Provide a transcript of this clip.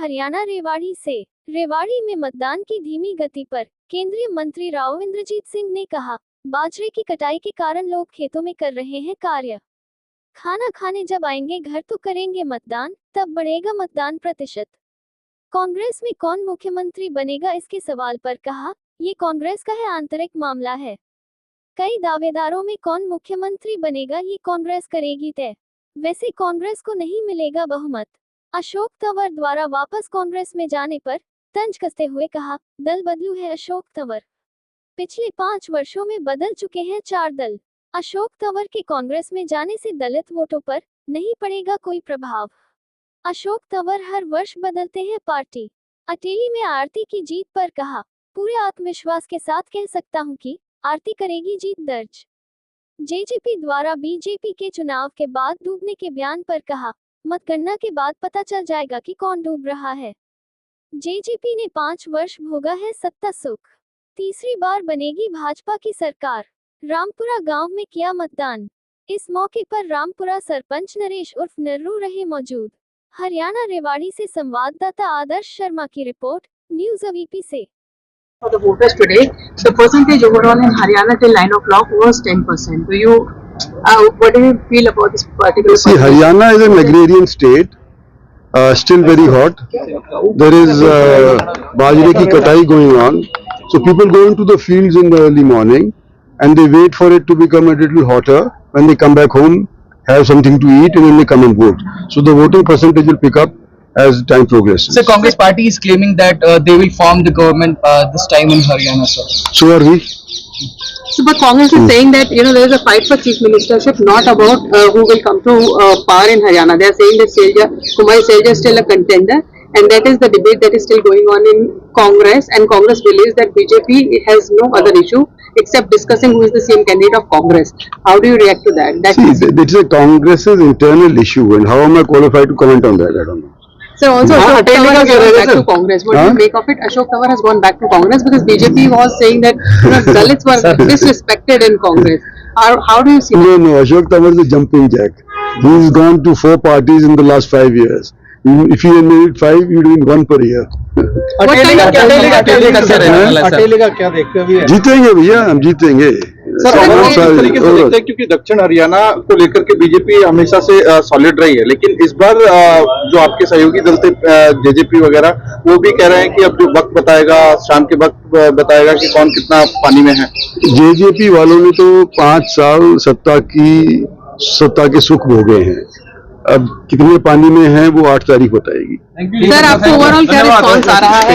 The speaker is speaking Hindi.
हरियाणा रेवाड़ी से। रेवाड़ी में मतदान की धीमी गति पर केंद्रीय मंत्री राव इंद्रजीत सिंह ने कहा, बाजरे की कटाई के कारण लोग खेतों में कर रहे हैं कार्य। खाना खाने जब आएंगे घर तो करेंगे मतदान, तब बढ़ेगा मतदान प्रतिशत। कांग्रेस में कौन मुख्यमंत्री बनेगा इसके सवाल पर कहा, ये कांग्रेस का है आंतरिक मामला है। कई दावेदारों में कौन मुख्यमंत्री बनेगा ये कांग्रेस करेगी तय। वैसे कांग्रेस को नहीं मिलेगा बहुमत। अशोक तंवर द्वारा वापस कांग्रेस में जाने पर तंज कसते हुए कहा, दल बदलू है अशोक तंवर। पिछले 5 वर्षों में बदल चुके हैं 4 दल। अशोक तंवर के कांग्रेस में जाने से दलित वोटों पर नहीं पड़ेगा कोई प्रभाव। अशोक तंवर हर वर्ष बदलते हैं पार्टी। अटेली में आरती की जीत पर कहा, पूरे आत्मविश्वास के साथ कह सकता हूं कि आरती करेगी जीत दर्ज। जेजेपी द्वारा बीजेपी के चुनाव के बाद डूबने के बयान पर कहा, मतगणना के बाद पता चल जाएगा कि कौन डूब रहा है। जेजेपी ने 5 वर्ष भोगा है सत्ता सुख, तीसरी बार बनेगी भाजपा की सरकार। रामपुरा गांव में किया मतदान। इस मौके पर रामपुरा सरपंच नरेश उर्फ नर्रू रहे मौजूद। हरियाणा रेवाड़ी से संवाददाता आदर्श शर्मा की रिपोर्ट, न्यूज़ अवीपी से। For the voters today, the percentage overall in Haryana till 9 o'clock was 10%. What do you feel about this particular? See, Haryana is an agrarian state, still very hot. There is bajre ki katai going on, so people go into the fields in the early morning, and they wait for it to become a little hotter. When they come back home, have something to eat, and then they come and vote. So the voting percentage will pick up as time progresses. So Congress party is claiming that they will form the government this time in Haryana, sir. So are we. So, but Congress is saying that there is a fight for chief ministership, not about who will come to power in Haryana. They are saying that Kumari Selja is still a contender, and that is the debate that is still going on in Congress. And Congress believes that BJP has no other issue except discussing who is the CM candidate of Congress. How do you react to that? See, it is a Congress's internal issue, and how am I qualified to comment on that? I don't know. So also Ashok Tawar has gone back to Congress. What do you make of it? Ashok Tawar has gone back to Congress because BJP was saying that Dalits were disrespected in Congress. How do you see that? No, Ashok Tawar is a jumping jack. He's gone to 4 parties in the last 5 years. If he had made 5, he would win 1 per year. Ateli का क्या देखते हैं? जीतेंगे भैया, हम जीतेंगे। तरीके से देखते हैं क्योंकि दक्षिण हरियाणा को लेकर के बीजेपी हमेशा से सॉलिड रही है, लेकिन इस बार जो आपके सहयोगी दल थे जेजेपी वगैरह, वो भी कह रहे हैं कि अब जो वक्त बताएगा, शाम के वक्त बताएगा कि कौन कितना पानी में है। जेजेपी वालों ने तो 5 साल सत्ता के सुख भोगे हैं, अब कितने पानी में हैं वो 8 तारीख बताएगी। सर, आपको ओवरऑल क्या रिस्पॉन्स आ रहा है?